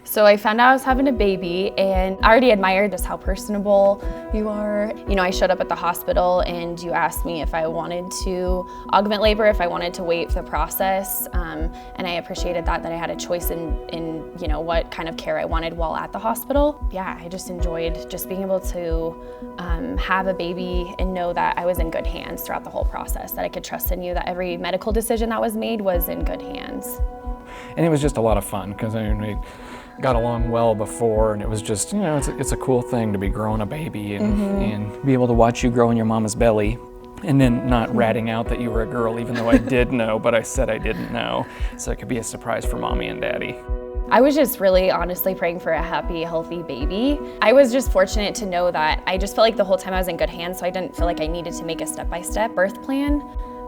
So I found out I was having a baby, and I already admired just how personable you are. You know, I showed up at the hospital and you asked me if I wanted to augment labor, if I wanted to wait for the process, and I appreciated that I had a choice in you know, what kind of care I wanted while at the hospital. Yeah, I just enjoyed just being able to have a baby and know that I was in good hands throughout the whole process, that I could trust in you, that every medical decision that was made was in good hands. And it was just a lot of fun because we got along well before, and it was just, you know, it's a cool thing to be growing a baby and be able to watch you grow in your mama's belly, and then not ratting out that you were a girl, even though I did know, but I said I didn't know. So it could be a surprise for mommy and daddy. I was just really honestly praying for a happy, healthy baby. I was just fortunate to know that I just felt like the whole time I was in good hands, so I didn't feel like I needed to make a step-by-step birth plan.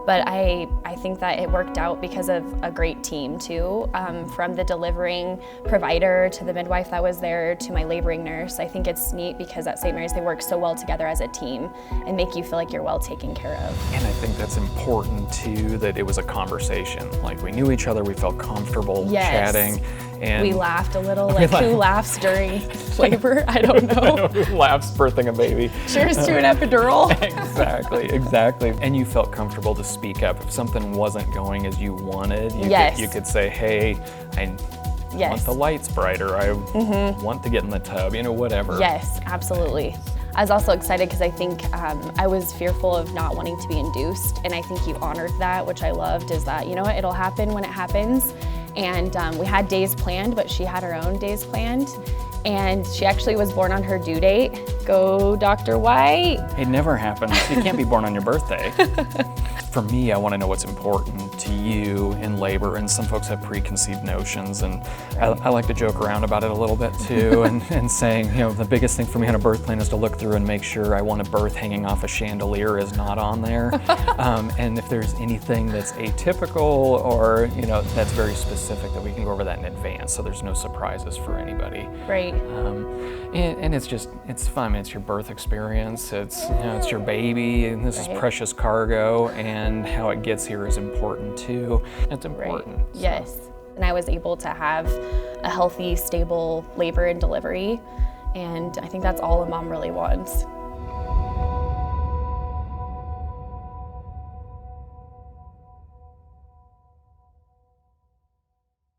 But I think that it worked out because of a great team too, from the delivering provider to the midwife that was there to my laboring nurse. I think it's neat because at St. Mary's they work so well together as a team and make you feel like you're well taken care of. And I think that's important too, that it was a conversation. Like we knew each other, we felt comfortable chatting. And we laughed a little, like who laughs during labor? I don't know. Who laughs birthing a baby? Cheers to an epidural. Exactly. And you felt comfortable to speak up. If something wasn't going as you wanted, you could say, hey, I want the lights brighter, I want to get in the tub, you know, whatever. Yes, absolutely. I was also excited because I think I was fearful of not wanting to be induced, and I think you honored that, which I loved, is that, you know what, it'll happen when it happens. And we had days planned, but she had her own days planned. And she actually was born on her due date. Go Dr. White. It never happens. You can't be born on your birthday. For me, I want to know what's important to you in labor, and some folks have preconceived notions, and I like to joke around about it a little bit too, and saying, you know, the biggest thing for me on a birth plan is to look through and make sure I want a birth hanging off a chandelier is not on there. And if there's anything that's atypical or, you know, that's very specific, that we can go over that in advance so there's no surprises for anybody. Right. And it's just, it's fun. It's your birth experience. It's, you know, it's your baby, and this is precious cargo, and how it gets here is important too. It's important. Right. So. Yes. And I was able to have a healthy, stable labor and delivery, and I think that's all a mom really wants.